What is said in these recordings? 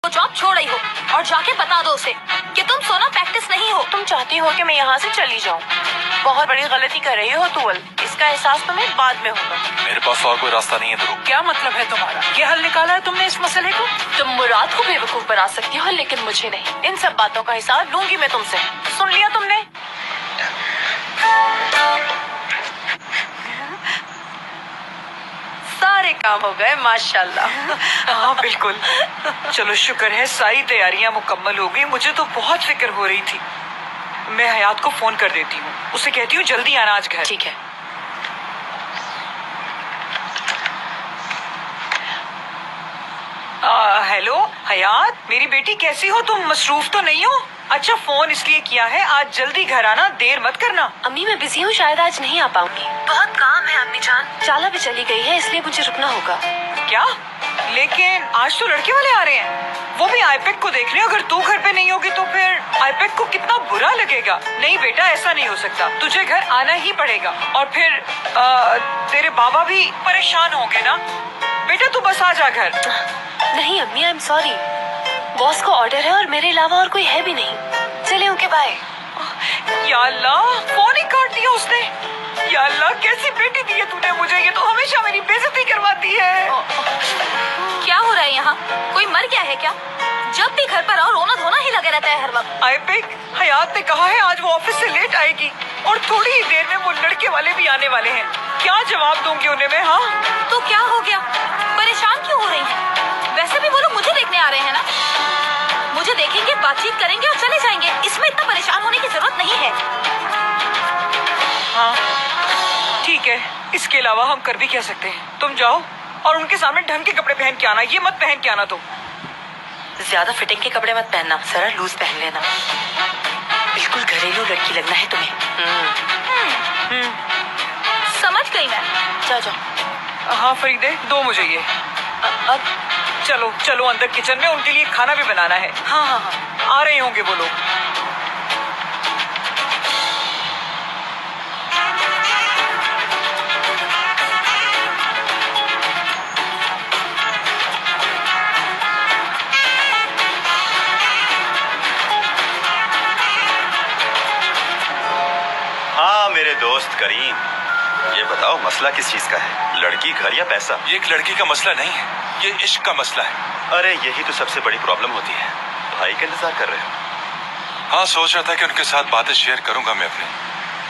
वो जॉब छोड़ रही हो और जाके बता दो उसे कि तुम सोना प्रैक्टिस नहीं हो। तुम चाहती हो कि मैं यहाँ से चली जाऊँ? बहुत बड़ी गलती कर रही हो तुअल। इसका एहसास तुम्हें बाद में होगा। मेरे पास और कोई रास्ता नहीं है ध्रुव। क्या मतलब है तुम्हारा? ये हल निकाला है तुमने इस मसले को? तुम मुराद को बेवकूफ बना सकती हो, लेकिन मुझे नहीं। इन सब बातों का हिसाब लूंगी मैं तुमसे। सुन लिया तुमने? सारे काम हो गए माशाल्लाह। हाँ बिल्कुल। चलो शुक्र है सारी तैयारियां मुकम्मल हो गई। मुझे तो बहुत फिक्र हो रही थी। मैं हयात को फोन कर देती हूँ, उसे कहती हूँ जल्दी आना आज घर। ठीक है। हेलो हयात, मेरी बेटी कैसी हो तुम? मसरूफ तो नहीं हो? अच्छा फोन इसलिए किया है, आज जल्दी घर आना, देर मत करना। अम्मी मैं बिजी हूँ, शायद आज नहीं आ पाऊंगी। बहुत काम है अम्मी जान। चाला भी चली गई है इसलिए मुझे रुकना होगा। क्या? लेकिन आज तो लड़के वाले आ रहे हैं, वो भी आईपैक को देख रहे हैं। अगर तू घर पे नहीं होगी तो फिर आईपैक को कितना बुरा लगेगा। नहीं बेटा ऐसा नहीं हो सकता, तुझे घर आना ही पड़ेगा। और फिर तेरे बाबा भी परेशान होंगे ना। बेटा तू बस आ जा घर। नहीं अम्मी आई एम सॉरी, बॉस को ऑर्डर है और मेरे अलावा और कोई है भी नहीं। चले ओके बाय। या अल्लाह, फोन ही काट दिया उसने। या अल्लाह, कैसी बेटी दी है तूने मुझे, ये तो हमेशा मेरी बेइज्जती करवाती है। क्या हो रहा है यहाँ? कोई मर गया है क्या? जब भी घर पर आओ रोना धोना ही लगे रहता है हर वक्त। आईपैक, हयात ने कहा है आज वो ऑफिस से लेट आएगी और थोड़ी ही देर में वो लड़के वाले भी आने वाले हैं। क्या जवाब दूंगी उन्हें मैं? हाँ तो क्या हो गया? परेशान क्यों हो रही हैं? वैसे भी वो लोग मुझे देखने आ रहे हैं ना। मुझे देखेंगे, बातचीत करेंगे और चले जाएंगे। इसमें इतना परेशान होने की जरूरत नहीं है। हाँ ठीक है, इसके अलावा हम कर भी क्या सकते हैं? तुम जाओ और उनके सामने ढंग के कपड़े पहन के आना, ये मत पहन के आना। तो ज्यादा फिटिंग के कपड़े मत पहनना, जरा लूज पहन लेना। बिल्कुल घरेलू लड़की लगना है तुम्हें। समझ गई मैं। जाओ जाओ। हाँ फरीदे, दो मुझे ये। अब चलो चलो अंदर किचन में, उनके लिए खाना भी बनाना है। हाँ हाँ हाँ। आ रहे होंगे वो लोग। हाँ मेरे दोस्त करीम, ये बताओ मसला किस चीज का है? लड़की, घर या पैसा? ये एक लड़की का मसला नहीं है, ये इश्क का मसला है। अरे यही तो सबसे बड़ी प्रॉब्लम होती है। भाई का इंतजार कर रहे हो? हाँ सोच रहा था कि उनके साथ बातें शेयर करूंगा मैं अपनी,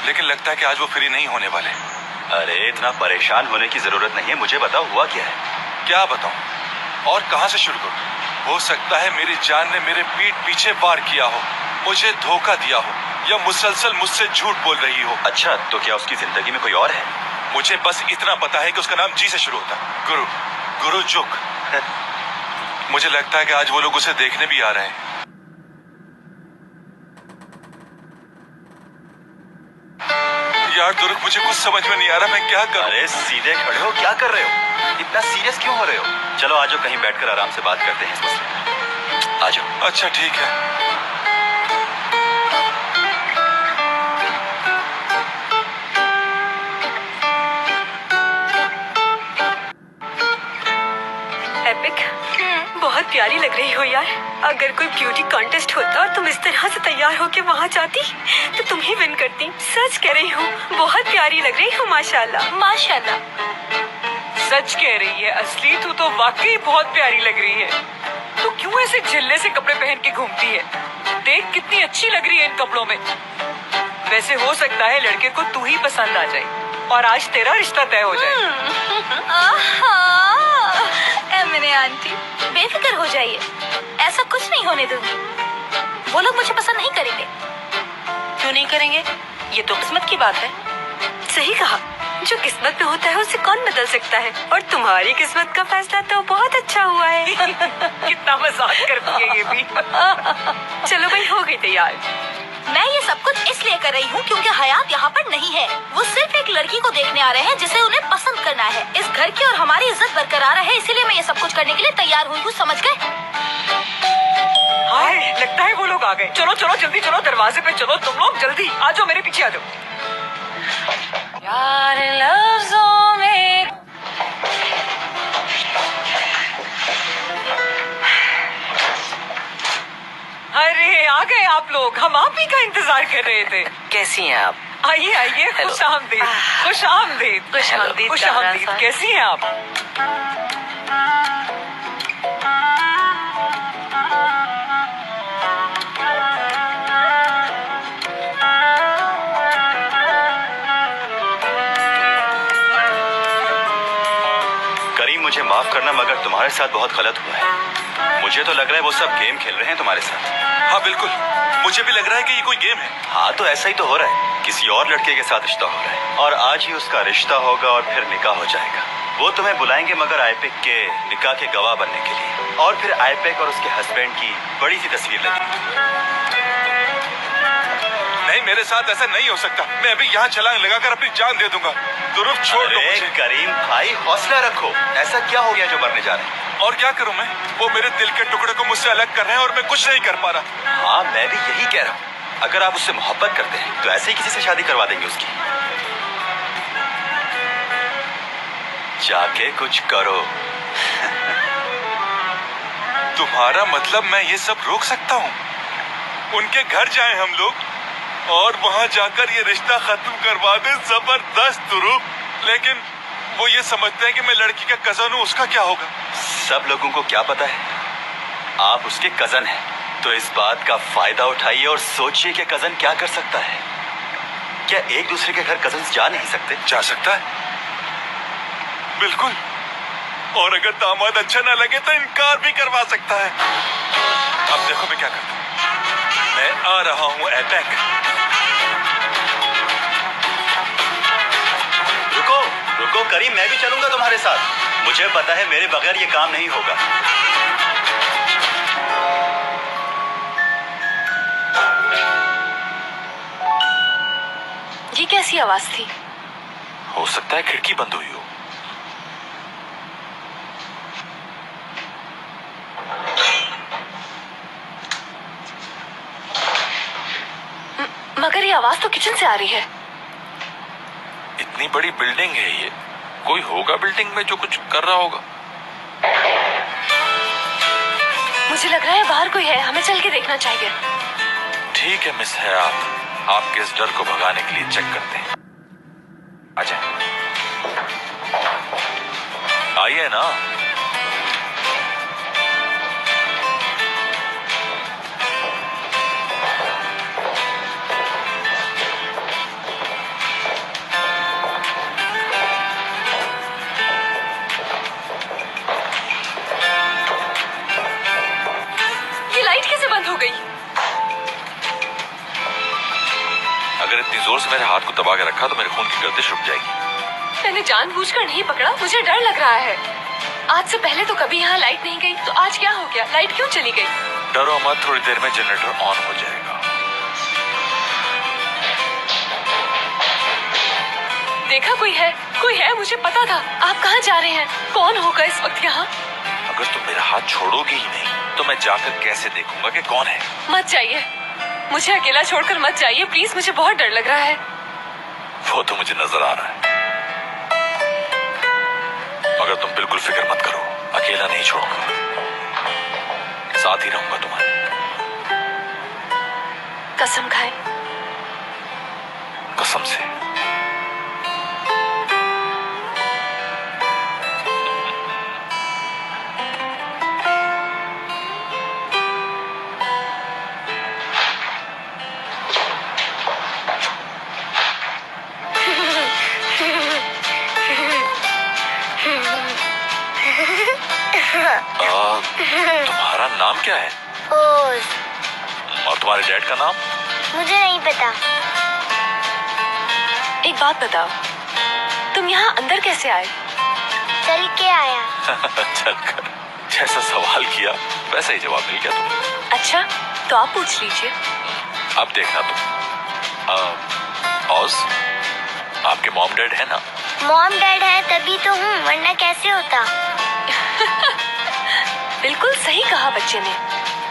लेकिन लगता है कि आज वो फ्री नहीं होने वाले। अरे इतना परेशान होने की जरूरत नहीं है, मुझे बताओ हुआ क्या है? क्या बताऊं और कहाँ से शुरू करूं? हो सकता है मेरी जान ने मेरे पीठ पीछे वार किया हो, मुझे धोखा दिया हो या मुसलसल मुझसे झूठ बोल रही हो। अच्छा तो क्या उसकी जिंदगी में कोई और है? मुझे बस इतना पता है कि उसका नाम जी से शुरू होता है, गुरु, गुरु जुग। मुझे लगता है कि आज वो लोग उसे देखने भी आ रहे हैं। यार दुर्ग, मुझे कुछ समझ में नहीं आ रहा, मैं क्या करूं? अरे सीधे खड़े हो, क्या कर रहे हो? इतना सीरियस क्यों हो रहे हो? चलो आ जाओ, कहीं बैठकर आराम से बात करते हैं इस मसले पर। आ जाओ। अच्छा ठीक है। एपिक, बहुत प्यारी लग रही हो यार। अगर कोई ब्यूटी कॉन्टेस्ट होता और तुम इस तरह से तैयार होके वहाँ जाती तो तुम ही विन करती। सच कह रही हूँ, बहुत प्यारी लग रही हो माशाल्लाह। माशाल्लाह। सच कह रही है असली, तू तो वाकई बहुत प्यारी लग रही है। तू क्यों ऐसे झिल्ले से कपड़े पहन के घूमती है? देख कितनी अच्छी लग रही है इन कपड़ों में। वैसे हो सकता है लड़के को तू ही पसंद आ जाए और आज तेरा रिश्ता तय हो जाए। मेरे आंटी बेफिक्र हो जाइए, ऐसा कुछ नहीं होने दूंगी। वो लोग मुझे पसंद नहीं करेंगे। क्यों नहीं करेंगे? ये तो किस्मत की बात है। सही कहा, जो किस्मत में होता है उसे कौन बदल सकता है। और तुम्हारी किस्मत का फैसला तो बहुत अच्छा हुआ है। कितना मजाक करती है ये भी। चलो भाई, हो गई तैयार। मैं ये सब कुछ इसलिए कर रही हूँ क्योंकि हयात यहाँ पर नहीं है। वो सिर्फ एक लड़की को देखने आ रहे हैं जिसे उन्हें पसंद करना है। इस घर की और हमारी इज्जत बरकरार है, इसीलिए मैं ये सब कुछ करने के लिए तैयार हुई हूँ, समझ गए? हाय, लगता है वो लोग आ गए। चलो चलो जल्दी चलो, दरवाजे पे चलो तुम लोग, जल्दी आ जाओ, मेरे पीछे आ जाओ। यार लफ्ज़ों में आ गए आप लोग, हम आप ही का इंतजार कर रहे थे। कैसी हैं आप? आइए आइए, Hello. खुश आमदीद, खुश आमदीद, खुश आमदीद, खुश कामरान आमदीद। साहब। कैसी हैं आप? करीम, मुझे माफ करना मगर तुम्हारे साथ बहुत गलत हुआ है। मुझे तो लग रहा है वो सब गेम खेल रहे हैं तुम्हारे साथ। हाँ बिल्कुल, मुझे भी लग रहा है कि ये कोई गेम है। हाँ तो ऐसा ही तो हो रहा है, किसी और लड़के के साथ रिश्ता हो रहा है और आज ही उसका रिश्ता होगा और फिर निकाह हो जाएगा। वो तुम्हें बुलाएंगे मगर आईपेक के निकाह के गवाह बनने के लिए, और फिर आईपेक और उसके हस्बैंड की बड़ी सी तस्वीर लगेगी। नहीं, मेरे साथ ऐसा नहीं हो सकता। मैं अभी यहाँ छलांग लगाकर अपनी जान दे दूंगा। तुरुप छोड़ दो अरे मुझे। करीम भाई, हौसला रखो। ऐसा क्या हो गया जो मरने जा रहे हैं? और क्या करूं मैं? वो मेरे दिल के टुकड़े को मुझसे अलग कर रहे हैं और मैं कुछ नहीं कर पा रहा। हाँ मैं भी यही कह रहा हूँ, अगर आप उससे मोहब्बत करते हैं तो ऐसे ही किसी से शादी करवा देंगे उसकी। जाके कुछ करो। तुम्हारा मतलब मैं ये सब रोक सकता हूँ? उनके घर जाएं हम लोग और वहाँ जाकर ये रिश्ता खत्म करवा दें? जबरदस्त तुरुप। लेकिन वो ये समझते हैं कि मैं लड़की का कजन हूँ, उसका क्या होगा? सब लोगों को क्या पता है आप उसके कजन हैं, तो इस बात का फायदा उठाइए और सोचिए कि कजन क्या कर सकता है। क्या एक दूसरे के घर कजन जा नहीं सकते? जा सकता है, बिल्कुल। और अगर दामाद अच्छा ना लगे तो इनकार भी करवा सकता है। अब देखो मैं क्या करता हूँ। मैं आ रहा हूँ एपेक। रुको रुको करीम, मैं भी चलूंगा तुम्हारे साथ। मुझे पता है मेरे बगैर ये काम नहीं होगा। ये कैसी आवाज थी? हो सकता है खिड़की बंद हुई हो। मगर ये आवाज तो किचन से आ रही है। इतनी बड़ी बिल्डिंग है ये, कोई होगा बिल्डिंग में जो कुछ कर रहा होगा। मुझे लग रहा है बाहर कोई है, हमें चल के देखना चाहिए। ठीक है मिस है, आपके इस डर को भगाने के लिए चेक करते हैं। आ जाए, आइए ना। ये लाइट कैसे बंद हो गई? अगर इतनी जोर से मेरे हाथ को दबा के रखा तो मेरे खून की गर्दिश रुक जाएगी। मैंने जानबूझकर नहीं पकड़ा, मुझे डर लग रहा है। आज से पहले तो कभी यहाँ लाइट नहीं गई, तो आज क्या हो गया? लाइट क्यों चली गई? डरो मत, थोड़ी देर में जनरेटर ऑन हो जाएगा। देखा कोई है, मुझे पता था। आप कहाँ जा रहे हैं? कौन होगा इस वक्त यहाँ? अगर तुम मेरा हाथ छोड़ोगी ही नहीं तो मैं जाकर कैसे देखूंगा कि कौन है? मत जाइए, मुझे अकेला छोड़कर मत जाइए प्लीज, मुझे बहुत डर लग रहा है। वो तो मुझे नजर आ रहा है, मगर तुम बिल्कुल फिक्र मत करो, अकेला नहीं छोड़ूंगा, साथ ही रहूंगा तुम्हारे। कसम खाए। कसम से। तुम्हारा नाम क्या है? ओज। और तुम्हारे डैड का नाम? मुझे नहीं पता। एक बात बताओ, तुम यहाँ अंदर कैसे आए? चल के आया। चलकर। जैसा सवाल किया वैसा ही जवाब मिल गया तुम्हें। अच्छा, तो आप पूछ लीजिए। अब देखना तुम, औस, आपके मॉम डैड है ना? मॉम डैड है तभी तो हूँ, वरना कैसे होता। बिल्कुल सही कहा बच्चे ने।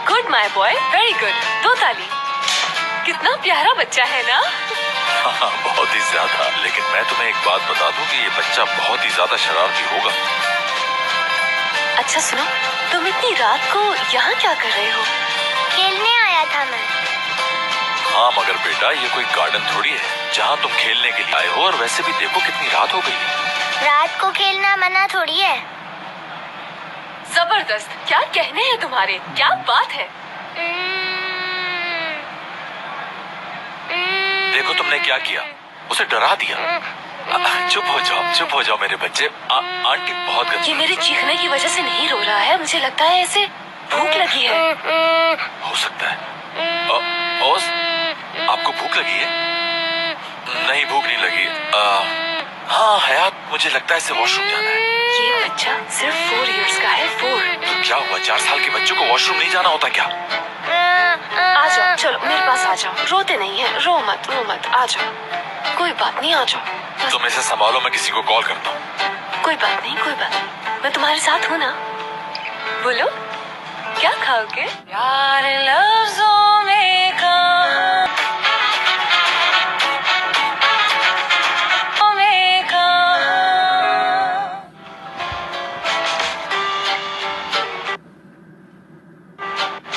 Good my boy, very good. 2 ताली। कितना प्यारा बच्चा है ना? हाँ, बहुत ही ज्यादा। लेकिन मैं तुम्हें एक बात बता दूं कि ये बच्चा बहुत ही ज्यादा शरारती होगा। अच्छा सुनो, तुम इतनी रात को यहाँ क्या कर रहे हो? खेलने आया था मैं। हाँ मगर बेटा ये कोई गार्डन थोड़ी है जहाँ तुम खेलने के लिए आए हो, और वैसे भी देखो कितनी रात हो गई है। रात को खेलना मना थोड़ी है। जबरदस्त, क्या कहने हैं तुम्हारे, क्या बात है। देखो तुमने क्या किया, उसे डरा दिया। चुप हो जाओ मेरे बच्चे। आंटी बहुत ये मेरे चीखने की वजह से नहीं रो रहा है, मुझे लगता है इसे भूख लगी है। हो सकता है। ओस, आपको भूख लगी है? नहीं भूख नहीं लगी। हाँ हयात, मुझे लगता है इसे वॉशरूम जाना है। ये बच्चा सिर्फ 4 इयर्स का है। 4। तो क्या हुआ, 4 साल के बच्चों को वॉशरूम नहीं जाना होता क्या? आ जाओ, चलो मेरे पास आ जाओ, रोते नहीं है, रो मत, आ जाओ, कोई बात नहीं, आ जाओ। तुम इसे संभालो, मैं किसी को कॉल करता हूँ। कोई बात नहीं, मैं तुम्हारे साथ हूँ ना। बोलो क्या खाओगे? यार लफ्जों में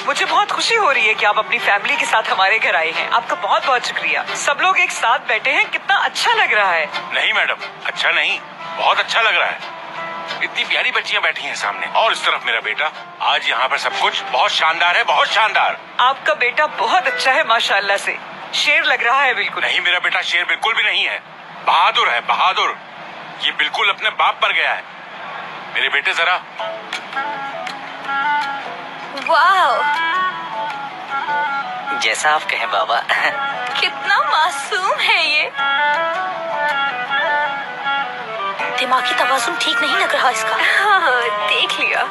मुझे बहुत खुशी हो रही है कि आप अपनी फैमिली के साथ हमारे घर आए हैं। आपका बहुत बहुत शुक्रिया। सब लोग एक साथ बैठे हैं, कितना अच्छा लग रहा है। नहीं मैडम, अच्छा नहीं, बहुत अच्छा लग रहा है। इतनी प्यारी बच्चियां बैठी हैं सामने, और इस तरफ मेरा बेटा। आज यहाँ पर सब कुछ बहुत शानदार है, बहुत शानदार। आपका बेटा बहुत अच्छा है माशाल्लाह से, शेर लग रहा है बिल्कुल। नहीं मेरा बेटा शेर बिल्कुल भी नहीं है, बहादुर है, बहादुर। ये बिल्कुल अपने बाप पर गया है। मेरे बेटे जरा। वाह, जैसा आप कहें बाबा। कितना मासूम है ये। दिमागी तवाज़ुन ठीक नहीं लग रहा इसका। हाँ, देख लिया।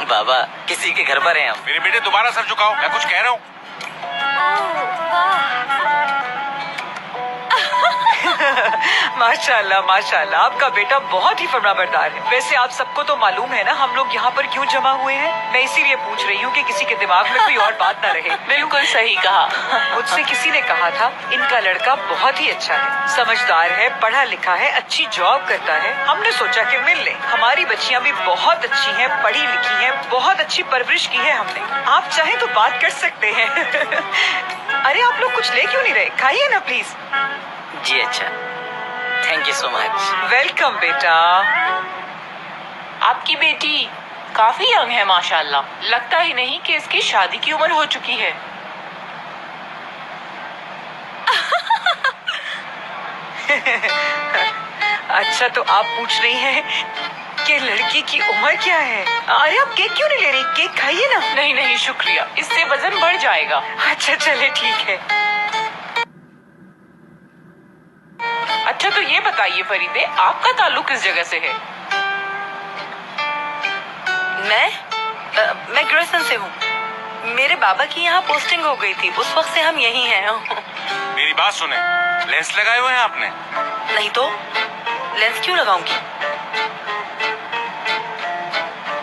बाबा किसी के घर पर हैं हम। मेरे बेटे दोबारा सर झुकाओ, मैं कुछ कह रहा हूँ। माशाल्लाह माशाल्लाह, आपका बेटा बहुत ही फरमाबरदार है। वैसे आप सबको तो मालूम है ना हम लोग यहाँ पर क्यों जमा हुए हैं। मैं इसीलिए पूछ रही हूँ कि किसी के दिमाग में कोई और बात ना रहे। बिल्कुल सही कहा। मुझसे किसी ने कहा था इनका लड़का बहुत ही अच्छा है, समझदार है, पढ़ा लिखा है, अच्छी जॉब करता है। हमने सोचा कि मिल ले। हमारी बच्चियाँ भी बहुत अच्छी हैं, पढ़ी लिखी हैं, बहुत अच्छी परवरिश की है हमने। आप चाहे तो बात कर सकते हैं। अरे आप लोग कुछ ले क्यों नहीं रहे, खाइए ना प्लीज। जी अच्छा, thank you so much. Welcome बेटा। आपकी बेटी काफी यंग है माशाल्लाह, लगता ही नहीं कि इसकी शादी की उम्र हो चुकी है। अच्छा तो आप पूछ रही हैं कि लड़की की उम्र क्या है। अरे आप केक क्यों नहीं ले रही, केक खाइए ना। नहीं शुक्रिया, इससे वजन बढ़ जाएगा। अच्छा चले ठीक है। अच्छा तो ये बताइए फरीदे, आपका ताल्लुक किस जगह से है? मैं ग्रेसन से हूँ। मेरे बाबा की यहाँ पोस्टिंग हो गई थी, उस वक्त से हम यहीं हैं। मेरी बात सुने, लेंस लगाए हुए हैं आपने? नहीं तो लेंस क्यों लगाऊंगी,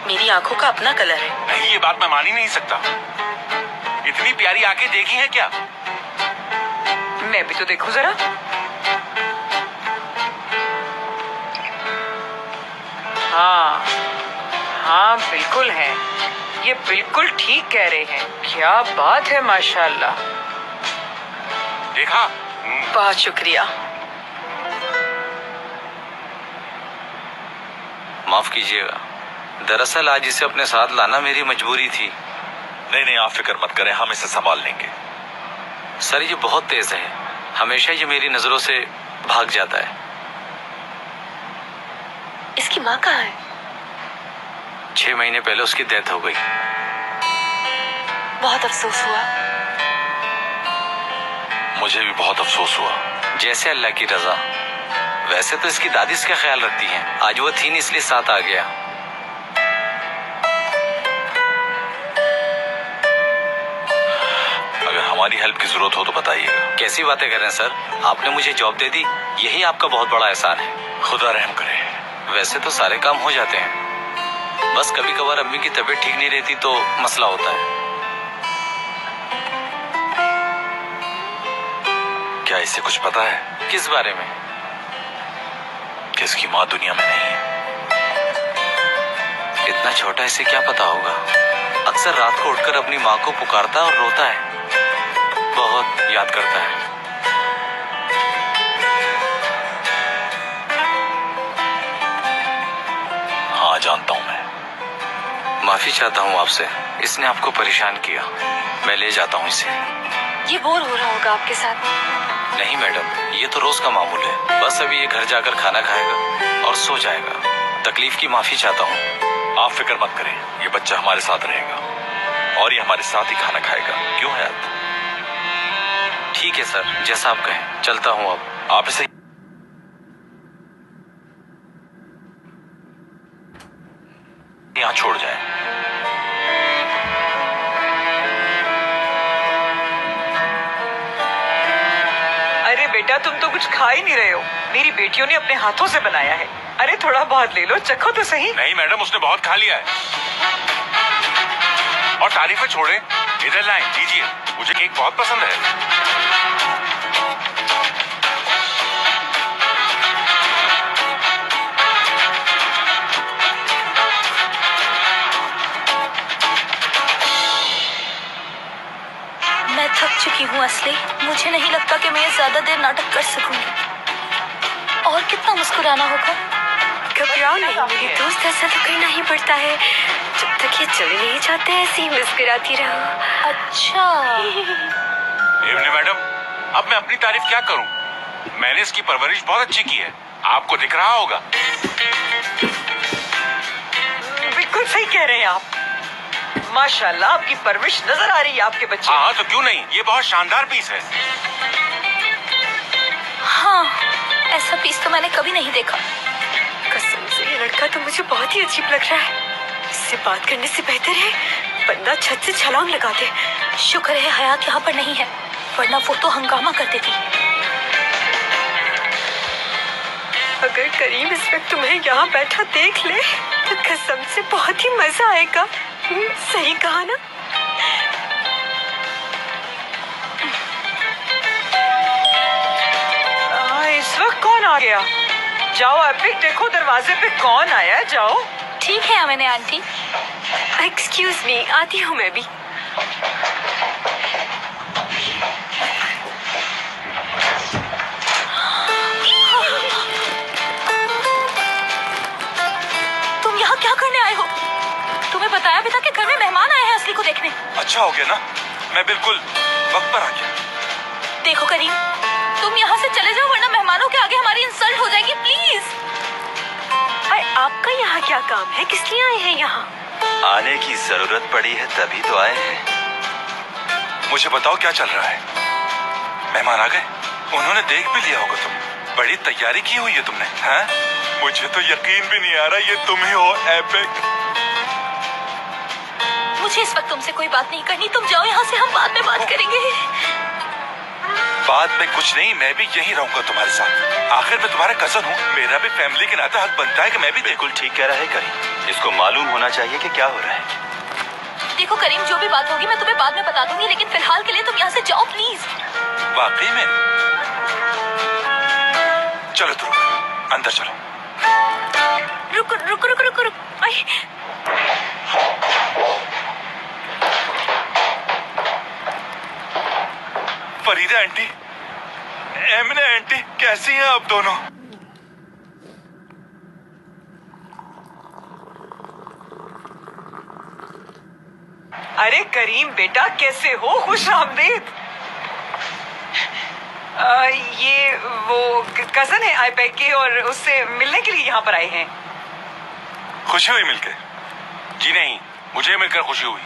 मेरी आंखों का अपना कलर है। नहीं ये बात मैं मान ही नहीं सकता। इतनी प्यारी आंखें देखी हैं क्या? मैं भी तो देखूं जरा। हाँ बिल्कुल है, ये बिल्कुल ठीक कह रहे हैं। क्या बात है माशाल्लाह। देखा? बहुत शुक्रिया। माफ कीजिएगा, दरअसल आज इसे अपने साथ लाना मेरी मजबूरी थी। नहीं आप फिक्र मत करें, हम इसे संभाल लेंगे। सर ये बहुत तेज है, हमेशा ये मेरी नजरों से भाग जाता है। इसकी माँ कहाँ है? 6 महीने पहले उसकी डेथ हो गई। बहुत अफसोस हुआ। मुझे भी बहुत अफसोस हुआ। जैसे अल्लाह की रजा। वैसे तो इसकी दादी इसका ख्याल रखती हैं, आज वो थी नहीं इसलिए साथ आ गया। अगर हमारी हेल्प की जरूरत हो तो बताइएगा। कैसी बातें कर रहे हैं सर, आपने मुझे जॉब दे दी, यही आपका बहुत बड़ा एहसान है। खुदा रहम करे। वैसे तो सारे काम हो जाते हैं, बस कभी कभार अम्मी की तबीयत ठीक नहीं रहती तो मसला होता है। क्या इसे कुछ पता है? किस बारे में? कि इसकी माँ दुनिया में नहीं है। इतना छोटा, इसे क्या पता होगा। अक्सर रात को उठकर अपनी माँ को पुकारता है और रोता है, बहुत याद करता है। हाँ जानता हूँ मैं। माफी चाहता हूँ आपसे, इसने आपको परेशान किया। मैं ले जाता हूँ इसे। ये बोर हो रहा होगा आपके साथ। नहीं मैडम, ये तो रोज का मामूल है। बस अभी ये घर जाकर खाना खाएगा और सो जाएगा। तकलीफ की माफी चाहता हूँ। आप फिक्र मत करें, ये बच्चा हमारे साथ रहेगा और ये हमारे साथ ही खाना खाएगा। क्यों हयात? ठीक है सर, जैसा आप कहें। चलता हूँ अब। आप इसे यहाँ छोड़ जाएं। अरे बेटा, तुम तो कुछ खा ही नहीं रहे हो। मेरी बेटियों ने अपने हाथों से बनाया है। अरे थोड़ा बहुत ले लो, चखो तो सही। नहीं मैडम, उसने बहुत खा लिया है। और तारीफें छोड़े, इधर लाएं, दीजिए। मुझे केक बहुत पसंद है। मैं थक चुकी हूँ असली। मुझे नहीं लगता कि मैं ये ज्यादा देर नाटक कर सकूंगी। और कितना मुस्कुराना होगा। घबराओ नहीं मेरी दोस्त, ऐसा तो करना ही पड़ता है। जब तक ये चले नहीं जाते ऐसे ही मुस्कुराती रहो। अच्छा, एवने मैडम, अब मैं अपनी तारीफ क्या करूं? मैंने इसकी परवरिश बहुत अच्छी की है, आपको दिख रहा होगा। बिल्कुल सही कह रहे हैं आप। माशाल्लाह, आपकी परवरिश नजर आ रही है आपके बच्चे। हाँ तो क्यों नहीं, ये बहुत शानदार पीस है। हाँ, ऐसा पीस तो मैंने कभी नहीं देखा। कसम से ये लड़का तो मुझे बहुत ही अजीब लग रहा है। इससे बात करने से बेहतर है बंदा छत से छलांग लगा दे। शुक्र है हयात यहाँ पर नहीं है, वरना वो तो हंगामा कर देती। अगर करीम इस वक्त तुम्हें यहाँ बैठा देख ले तो कसम से बहुत ही मजा आएगा। सही कहा ना? इस वक्त कौन आ गया? जाओ एपिक, देखो दरवाजे पे कौन आया है। जाओ। ठीक है मैंने आंटी। एक्सक्यूज मी, आती हूँ मैं भी। तुम यहाँ क्या करने आए हो? तुम्हें बताया भी था कि घर में मेहमान आए हैं असली को देखने। अच्छा हो गया ना, मैं बिल्कुल वक्त पर आ गया। देखो करीम, तुम यहाँ से चले जाओ वरना मेहमानों के आगे हमारी इंसल्ट हो जाएगी। प्लीज। अरे आपका यहाँ क्या काम है? किस लिए आए हैं यहाँ? आने की जरूरत पड़ी है तभी तो आए हैं। मुझे बताओ क्या चल रहा है? मेहमान आ गए? उन्होंने देख भी लिया होगा तुम। बड़ी तैयारी की हुई है तुमने, हैं? मुझे तो यकीन भी नहीं आ रहा ये तुम ही हो एपिक। मुझे इस वक्त तुमसे कोई बात नहीं करनी। तुम जाओ यहाँ से, हम बाद में बात करेंगे। बाद में कुछ नहीं, मैं भी यहीं रहूंगा तुम्हारे साथ। आखिर मैं तुम्हारा कजन हूँ, मेरा भी फैमिली के नाते हक बनता है कि मैं भी बिल्कुल ठीक कह रहा है करीम। इसको मालूम होना चाहिए कि क्या हो रहा है। देखो करीम, जो भी बात होगी मैं तुम्हें बाद में बता दूंगी, लेकिन फिलहाल के लिए तुम यहाँ से जाओ प्लीज। वाकई में? चलो तुम अंदर चलो। रुक रुक रुक रुक रुक। आई फरीदा आंटी, एमने आंटी, कैसी हैं आप दोनों? अरे करीम बेटा, कैसे हो? खुश आमदीद। ये वो कजन है आईपैक की और उससे मिलने के लिए यहाँ पर आए हैं। खुशी हुई मिलकर? जी नहीं, मुझे मिलकर खुशी हुई।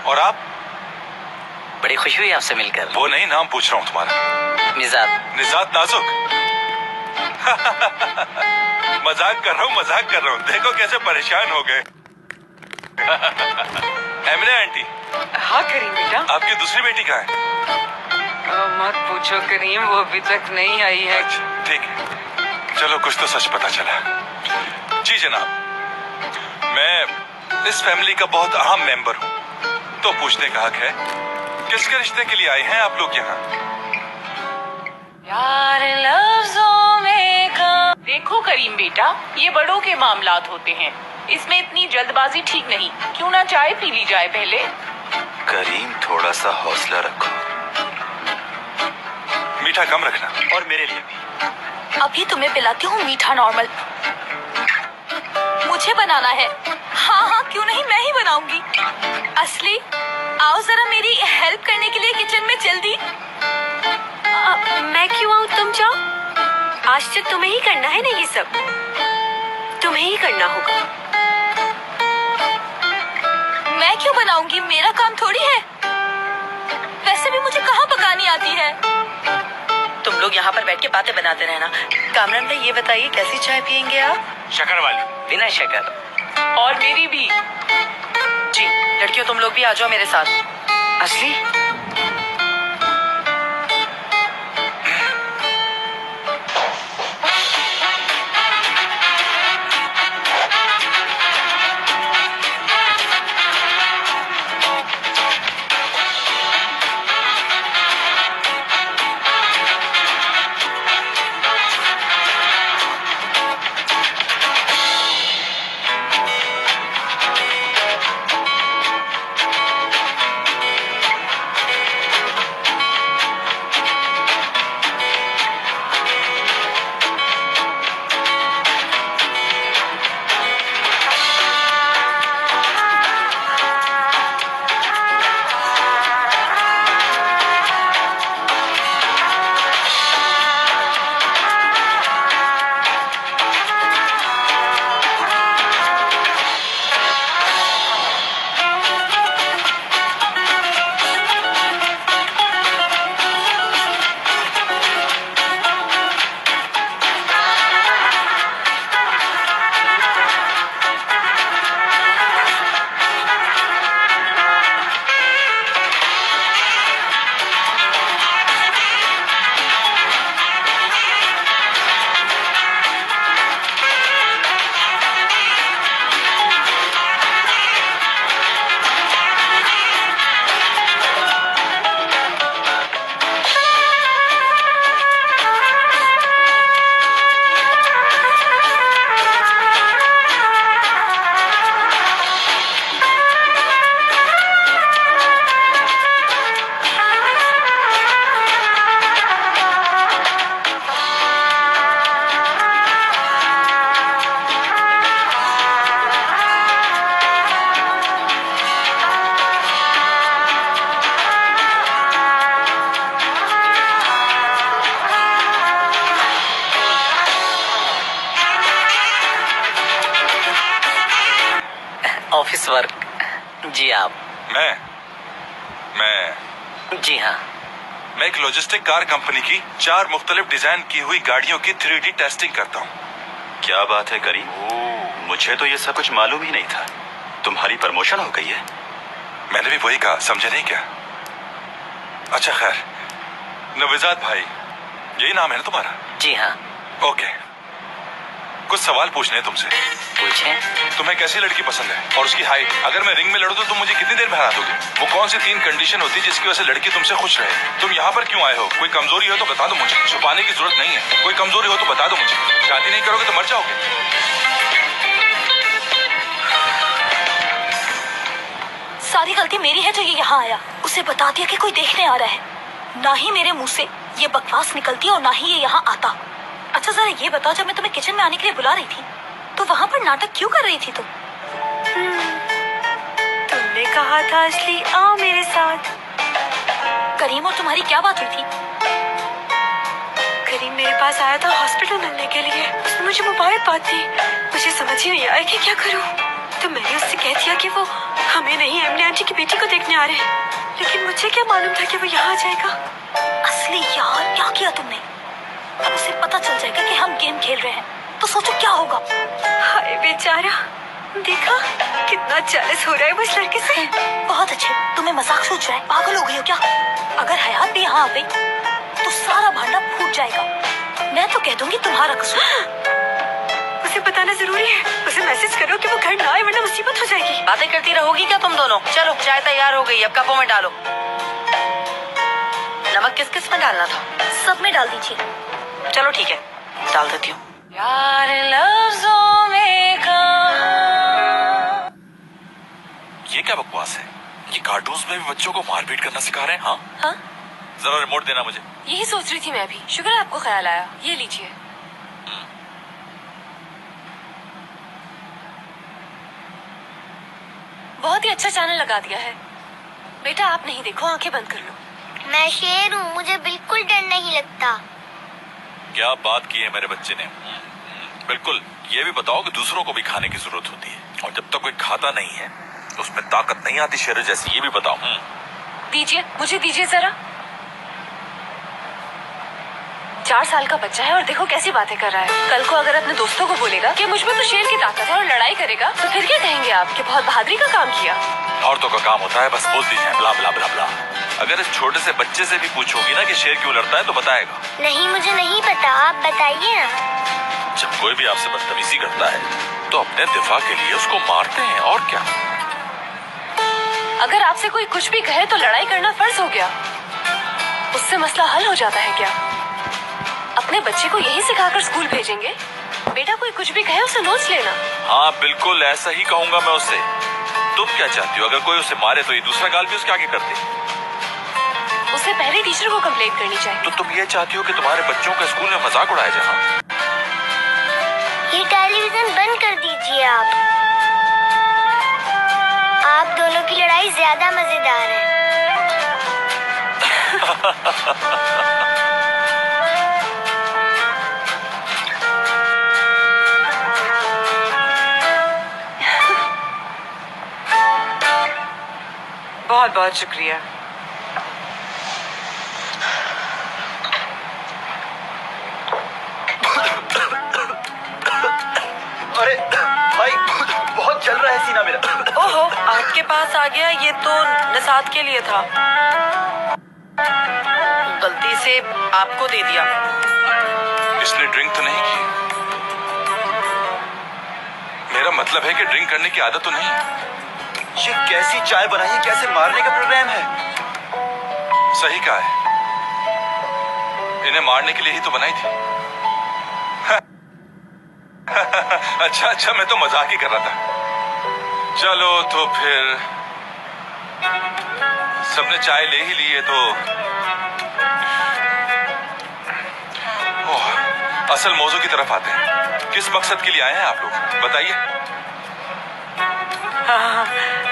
और आप? बड़ी खुशी हुई आपसे मिलकर। वो नहीं, नाम पूछ रहा हूँ तुम्हारा। निजात। निजात नाजुक। मजाक कर रहा हूँ। देखो कैसे परेशान हो गए। एमने आंटी। हाँ करीम बेटा। आपकी दूसरी बेटी कहाँ है? मत पूछो करीम, वो अभी तक नहीं आई है। अच्छा ठीक है, चलो कुछ तो सच पता चला। जी जनाब, मैं इस फैमिली का बहुत अहम मेंबर हूँ, तो पूछने का हक है, किसके रिश्ते के लिए आए हैं आप लोग यहाँ? यार लफ्जों में देखो करीम बेटा, ये बड़ों के मामलात होते हैं। इसमें इतनी जल्दबाजी ठीक नहीं। क्यों ना चाय पी ली जाए पहले? करीम, थोड़ा सा हौसला रखो। मीठा कम रखना। और मेरे लिए भी। अभी तुम्हें पिलाती हूँ मीठा नॉर्मल। मुझे बनाना है। हाँ हाँ, क्यों नहीं, मैं ही बनाऊंगी। असली, आओ जरा मेरी हेल्प करने के लिए किचन में जल्दी। मैं क्यों आऊँ, तुम जाओ। आज तो तुम्हें ही करना है ना ये सब, तुम्हें ही करना होगा। मैं क्यों बनाऊंगी, मेरा काम थोड़ी है। वैसे भी मुझे कहाँ पकानी आती है। तुम लोग यहाँ पर बैठ के बातें बनाते रहना। कामरान भाई, ये बताइए कैसी चाय पियेंगे आप? शक्कर वाली। बिना शक्कर। और मेरी भी। जी लड़कियों, तुम लोग भी आ जाओ मेरे साथ। असली, ऑफिस वर्क। जी आप? मैं जी हाँ। मैं एक लॉजिस्टिक कार कंपनी की 4 मुख्तलिफ डिजाइन की हुई गाड़ियों की 3D टेस्टिंग करता हूँ। क्या बात है करीम, मुझे तो ये सब कुछ मालूम ही नहीं था। तुम्हारी प्रमोशन हो गई है? मैंने भी वही कहा, समझे नहीं क्या? अच्छा खैर, नवजात भाई, यही नाम है ना तुम्हारा? जी हाँ। ओके, कुछ सवाल पूछने हैं तुमसे। पूछें। तुम्हें कैसी लड़की पसंद है और उसकी हाइट? अगर मैं रिंग में लड़ूं तो तुम मुझे कितनी देर में हरा दोगे? वो कौन सी 3 कंडीशन होती है जिसकी वजह से लड़की तुमसे खुश रहे? तुम यहाँ पर क्यों आए हो? कोई कमजोरी हो तो बता दो मुझे, छुपाने की जरूरत नहीं है। कोई कमजोरी हो तो बता दो मुझे। शादी नहीं करोगे तो मर जाओगे। सारी गलती मेरी है जो ये यहाँ आया। उसे बता दिया कि कोई देखने आ रहा है। ना ही मेरे मुंह से ये बकवास निकलती और ना ही ये यहाँ आता। अच्छा जरा ये बताओ, जब मैं तुम्हें किचन में आने के लिए बुला रही थी तो वहाँ पर नाटक क्यों कर रही थी तुम? तुमने कहा था असली आओ मेरे साथ। करीम और तुम्हारी क्या बात हुई थी? करीम मेरे पास आया था हॉस्पिटल मिलने के लिए। उसने मुझे मुबारकबाद दी। मुझे समझ ही नहीं आया कि क्या करूं। तो मैंने उससे कह दिया कि वो हमें नहीं, एमने आंटी की बेटी को देखने आ रहे हैं। लेकिन मुझे क्या मालूम था कि वो यहाँ आ जाएगा। असली यार, क्या किया तुमने? अब उसे पता चल जाएगा कि हम गेम खेल रहे हैं तो सोचो क्या होगा। हाय बेचारा, देखा कितना जेलस हो रहा है वो इस लड़के से। बहुत अच्छे, तुम्हें मजाक सूझ रहा है? पागल हो गई हो क्या? अगर हयात भी यहाँ आ गई तो सारा भांडा फूट जाएगा। मैं तो कह दूंगी तुम्हारा कसूर। उसे बताना जरूरी है। उसे मैसेज करो कि वो घर ना आए वरना मुसीबत हो जाएगी। बातें करती रहोगी क्या तुम दोनों? चलो चाय तैयार हो गई, अब कपों में डालो। नमक किस किस में डालना था? सब में डाल दीजिए। चलो ठीक है, डाल देती हूँ। यार लफ्जों में कहा ये क्या बकवास है? ये कार्टून्स में भी बच्चों को मारपीट करना सिखा रहे हैं? हाँ हाँ, जरा रिमोट देना मुझे। यही सोच रही थी मैं भी। शुक्र है आपको ख्याल आया। ये लीजिए। बहुत ही अच्छा चैनल लगा दिया है। बेटा आप नहीं देखो, आंखें बंद कर लो। मैं शेर हूँ, मुझे बिल्कुल डर नहीं लगता। क्या बात की है मेरे बच्चे ने। बिल्कुल। ये भी बताओ कि दूसरों को भी खाने की जरूरत होती है, और जब तक कोई खाता नहीं है तो उसमें ताकत नहीं आती शेर जैसी। ये भी बताओ। दीजिए, मुझे दीजिए जरा। 4 साल का बच्चा है और देखो कैसी बातें कर रहा है। कल को अगर अपने दोस्तों को बोलेगा कि मुझ में तो शेर की ताकत है और लड़ाई करेगा, तो फिर क्या कहेंगे आप कि बहुत बहादुरी का काम किया। औरतों का काम होता है बस बोलती है ब्ला ब्ला ब्ला ब्ला। अगर इस छोटे से बच्चे से भी पूछोगी ना कि शेर क्यों लड़ता है तो बताएगा। नहीं, मुझे नहीं पता, आप बताइए ना। जब कोई भी आपसे बदतमीजी करता है तो अपने दिफा के लिए उसको मारते हैं, और क्या। अगर आपसे कोई कुछ भी कहे तो लड़ाई करना फर्ज हो गया, उससे मसला हल हो जाता है क्या? अपने बच्चे को यही सिखाकर स्कूल भेजेंगे? बेटा कोई कुछ भी कहे उसे नोच लेना। हाँ बिल्कुल ऐसा ही कहूंगा मैं उससे। तुम क्या चाहती हो? अगर कोई उसे मारे तो ये दूसरा गाल भी उसके आगे कर दे। उसे पहले टीचर को कंप्लेंट करनी चाहिए। तो तुम ये चाहती हो कि तुम्हारे बच्चों का स्कूल में मजाक उड़ाया जाए? ये टेलीविजन बंद कर दीजिए आप दोनों की लड़ाई ज्यादा मजेदार है। बहुत बहुत शुक्रिया। अरे भाई बहुत जल रहा है सीना मेरा। ओहो, आपके पास आ गया। ये तो नसात के लिए था, गलती से आपको दे दिया। इसने ड्रिंक तो नहीं की? मेरा मतलब है कि ड्रिंक करने की आदत तो नहीं। ये कैसी चाय बनाई है? कैसे मारने का प्रोग्राम है? सही कहा है, इन्हें मारने के लिए ही तो बनाई थी। अच्छा अच्छा, मैं तो मजाक ही कर रहा था। चलो तो फिर सबने चाय ले ही ली है तो असल मौजू की तरफ आते हैं। किस मकसद के लिए आए हैं आप लोग, बताइए। हाँ,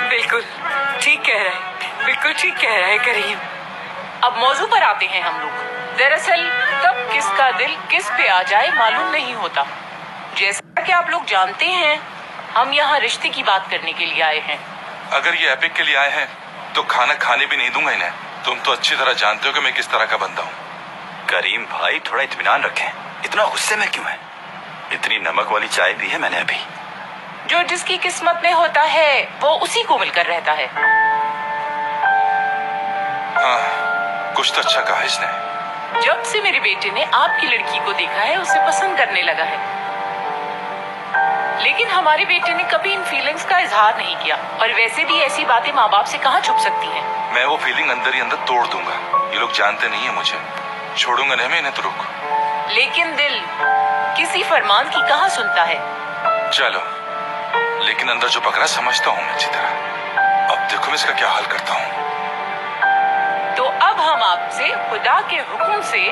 बिल्कुल ठीक कह रहे हैं, बिल्कुल ठीक कह रहे हैं करीम। अब मौजू पर आते हैं हम लोग। दरअसल कब किसका दिल किस पे आ जाए मालूम नहीं होता। जैसा कि आप लोग जानते हैं, हम यहाँ रिश्ते की बात करने के लिए आए हैं। अगर ये एपिक के लिए आए हैं तो खाना खाने भी नहीं दूंगा इन्हें। तुम तो अच्छी तरह जानते हो कि मैं किस तरह का बंदा हूँ। करीम भाई थोड़ा इत्मीनान रखें, इतना गुस्से में क्यों है? इतनी नमक वाली चाय पी है मैंने अभी। जो जिसकी किस्मत में होता है वो उसी को मिलकर रहता है। हाँ, कुछ तो अच्छा कहा इसने। जब से मेरे बेटे ने आपकी लड़की को देखा है उसे पसंद करने लगा है, लेकिन हमारे बेटे ने कभी इन फीलिंग्स का इजहार नहीं किया। और वैसे भी ऐसी बातें माँ बाप से कहाँ छुप सकती हैं। मैं वो फीलिंग अंदर ही अंदर तोड़ दूंगा। ये लोग जानते नहीं है मुझे, छोड़ूंगा नहीं मैं इन्हें तुरुक। लेकिन दिल किसी फरमान की कहाँ सुनता है। चलो, लेकिन अंदर जो पकड़ा समझता हूँ मैं अच्छी तरह। अब देखो मैं इसका क्या हाल करता हूँ। तो अब हम आपसे खुदा के हुक्म से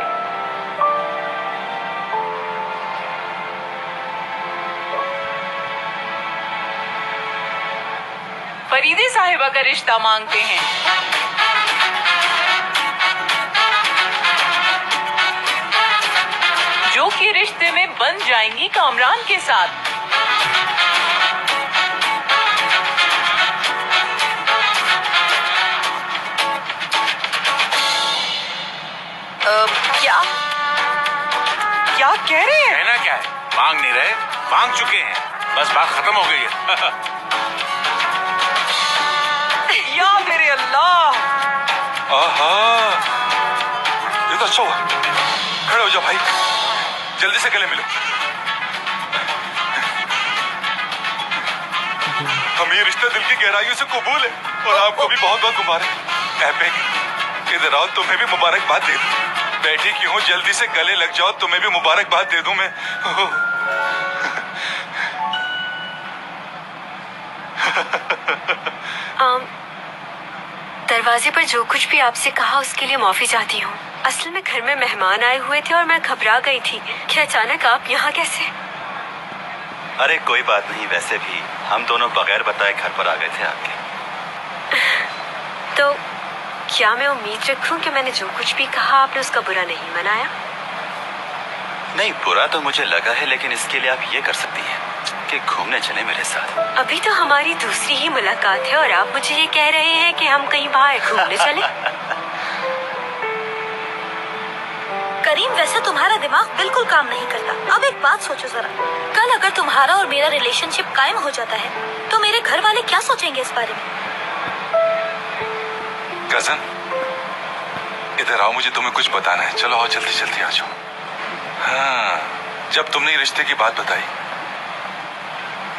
फरीदे साहिबा का रिश्ता मांगते हैं। जो कि रिश्ते में बन जाएंगी कामरान के साथ। क्या क्या कह रहे हैं? कहना क्या है? मांग नहीं रहे, मांग चुके हैं। बस बात खत्म हो गई है। या मेरे अल्लाह। आहा, ये तो अच्छा हुआ। खड़े हो जाओ भाई, जल्दी से गले मिलो। हम ये रिश्ता दिल की गहराइयों से कबूल है और आपको भी बहुत बहुत मुबारक। एपिक, इधर आओ, तुम्हें भी मुबारकबाद दे दूं। बैठी क्यों हो, जल्दी से गले लग जाओ, तुम्हें भी मुबारकबाद दे दूं मैं। दरवाजे पर जो कुछ भी आपसे कहा उसके लिए माफी चाहती हूँ। असल में घर में मेहमान आए हुए थे और मैं घबरा गई थी कि अचानक आप यहाँ कैसे। अरे कोई बात नहीं, वैसे भी हम दोनों बगैर बताए घर पर आ गए थे आपके। तो क्या मैं उम्मीद रखूं कि मैंने जो कुछ भी कहा आपने उसका बुरा नहीं मनाया? नहीं, बुरा तो मुझे लगा है, लेकिन इसके लिए आप ये कर सकती हैं कि घूमने चले मेरे साथ। अभी तो हमारी दूसरी ही मुलाकात है और आप मुझे ये कह रहे हैं कि हम कहीं बाहर घूमने चले। करीम, वैसे तुम्हारा दिमाग बिल्कुल काम नहीं करता। अब एक बात सोचो जरा, कल अगर तुम्हारा और मेरा रिलेशनशिप कायम हो जाता है तो मेरे घर वाले क्या सोचेंगे इस बारे में? कजन, इधर आओ, मुझे तुम्हें कुछ बताना है। चलो आओ, जल्दी जल्दी आ जाओ। हाँ, जब तुमने रिश्ते की बात बताई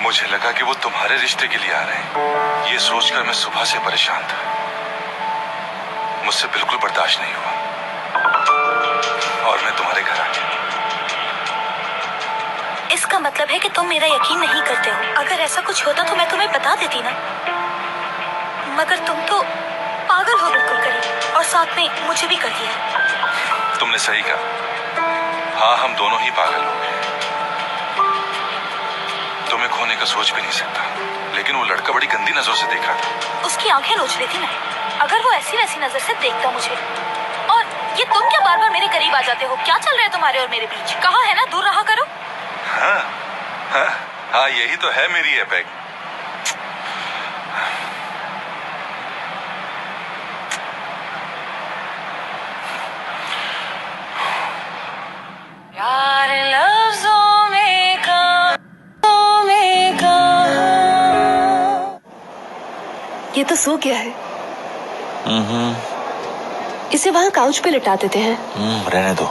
मुझे लगा कि वो तुम्हारे रिश्ते के लिए आ रहे हैं। ये सोचकर मैं सुबह से परेशान था, मुझसे बिल्कुल बर्दाश्त नहीं हुआ और मैं तुम्हारे घर आ गया। इसका मतलब है कि तुम मेरा यकीन नहीं करते हो। अगर ऐसा कुछ होता तो मैं तुम्हें बता देती ना, मगर तुम तो पागल हो बिल्कुल करीब, और साथ में मुझे भी कर दिया। तुमने सही कहा, हाँ हम दोनों ही पागल हो गए। तुम्हें खोने का सोच भी नहीं सकता, लेकिन वो लड़का बड़ी गंदी नजरों से देखा था। उसकी आंखें नोच रही थी मैं। अगर वो ऐसी वैसी नजर से देखता मुझे, और ये तुम क्या बार बार मेरे करीब आ जाते हो? क्या चल रहा है तुम्हारे और मेरे बीच? कहा है ना दूर रहा करो। हाँ, हाँ, हाँ, यही तो है मेरी एपेक। यार लफ्जों में कहाँ ये तो सो गया है। इसे वहाँ काउच पे लिटा देते हैं। रहने दो,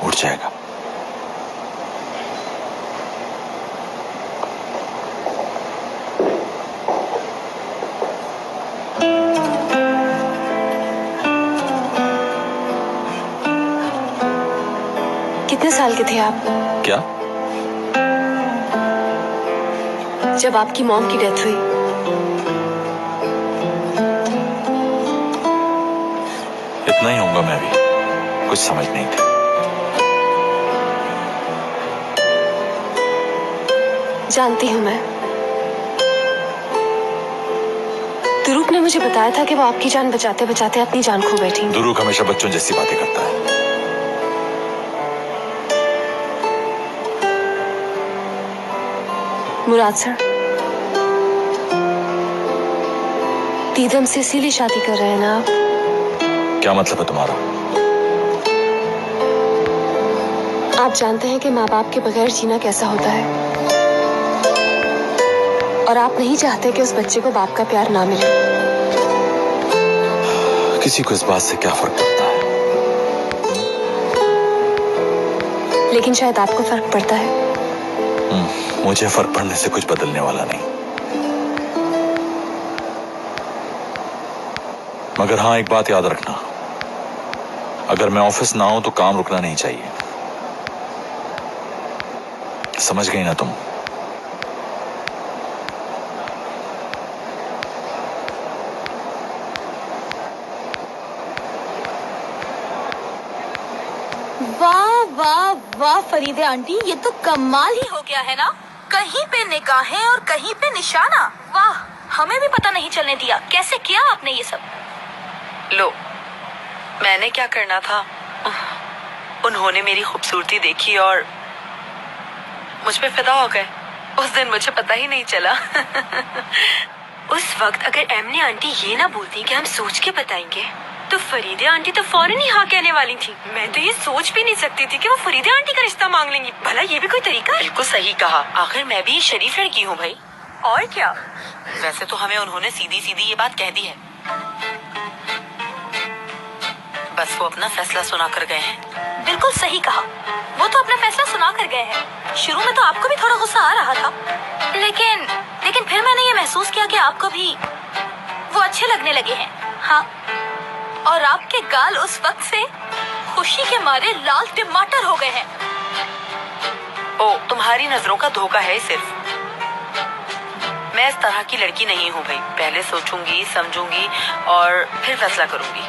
उठ जाएगा। कितने साल के थे आप क्या? जब आपकी मॉम की डेथ हुई? इतना ही होऊंगा मैं भी, कुछ समझ नहीं थी। जानती हूँ मैं। दुरूक ने मुझे बताया था कि वो आपकी जान बचाते बचाते अपनी जान खो बैठी। दुरूक हमेशा बच्चों जैसी बातें करता है। मुराद सर, दीदम से इसीलिए शादी कर रहे हैं ना आप? क्या मतलब है तुम्हारा? आप जानते हैं कि माँ बाप के बगैर जीना कैसा होता है, और आप नहीं चाहते कि उस बच्चे को बाप का प्यार ना मिले। किसी को इस बात से क्या फर्क पड़ता है? लेकिन शायद आपको फर्क पड़ता है। मुझे फर्क पड़ने से कुछ बदलने वाला नहीं। मगर हाँ, एक बात याद रखना, अगर मैं ऑफिस ना हूं तो काम रुकना नहीं चाहिए। समझ गई ना तुम? वाह वाह वाह फरीदे आंटी, ये तो कमाल ही हो गया है ना। कहीं पे निगाहें और कहीं पे निशाना। वाह, हमें भी पता नहीं चलने दिया। कैसे किया आपने ये सब? लो, मैंने क्या करना था, उन्होंने मेरी खूबसूरती देखी और मुझ पे फिदा हो गए। उस दिन मुझे पता ही नहीं चला। उस वक्त अगर एमने आंटी ये ना बोलती कि हम सोच के बताएंगे, तो फरीदे आंटी तो फौरन ही हाँ कहने वाली थी। मैं तो ये सोच भी नहीं सकती थी कि वो फरीदे आंटी का रिश्ता मांग लेंगी। भला ये भी कोई तरीका है? बिल्कुल सही कहा। आखिर मैं भी शरीफ लड़की हूँ भाई। और क्या? वैसे तो हमें उन्होंने सीधी सीधी ये बात कह दी है, बस वो अपना फैसला सुना कर गए हैं। बिल्कुल सही कहा, वो तो अपना फैसला सुना कर गए हैं। शुरू में तो आपको भी थोड़ा गुस्सा आ रहा था, लेकिन फिर मैंने ये महसूस किया कि आपको भी वो अच्छे लगने लगे हैं। हाँ, और आपके गाल उस वक्त से खुशी के मारे लाल टमाटर हो गए हैं। ओ, तुम्हारी नजरों का धोखा है सिर्फ। मैं मैं इस तरह की लड़की नहीं हूँ भाई। पहले सोचूंगी, समझूंगी और फिर फैसला करूंगी,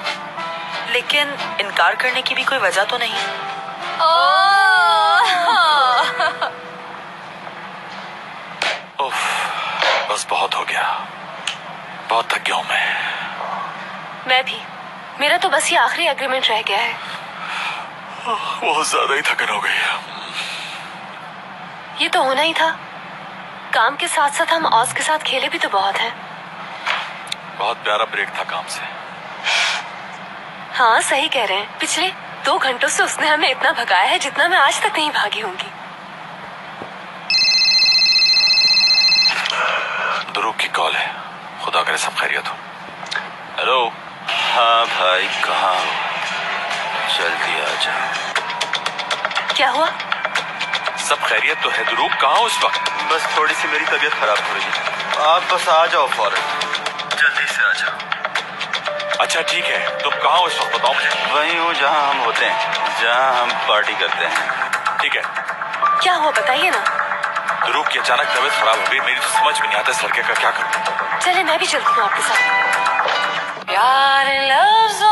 लेकिन इनकार करने की भी कोई वजह तो नहीं। उफ, बस बहुत हो गया, बहुत थक गया हूं मैं भी। मेरा तो बस ये आखिरी एग्रीमेंट रह गया है। बहुत ज्यादा ही थकन हो गई। ये तो होना ही था। काम के साथ साथ हम ऑज के साथ खेले भी तो बहुत हैं। बहुत प्यारा ब्रेक था काम से। हाँ सही कह रहे हैं। पिछले 2 घंटों से उसने हमें इतना भगाया है जितना मैं आज तक नहीं भागी होंगी। ध्रुव की कॉल है। खुदा करे सब खैरियत हो। हेलो। हाँ भाई, कहाँ हो? जल्दी आ जाओ। क्या हुआ? सब खैरियत तो है ध्रुव, कहाँ हो इस वक्त? बस थोड़ी सी मेरी तबीयत खराब हो रही है, आप बस आ जाओ फौरन, जल्दी से आ जाओ। अच्छा ठीक है, तुम कहाँ हो इस वक्त बताओ मुझे। वहीं हूँ जहाँ हम होते हैं, जहाँ हम पार्टी करते हैं। ठीक है। क्या हुआ बताइए ना। ध्रुव की अचानक तबीयत खराब हो गई, मेरी तो समझ में नहीं आता इस लड़के का क्या करूं। चले मैं भी चलती हूँ आपके साथ। प्यार लफ्ज़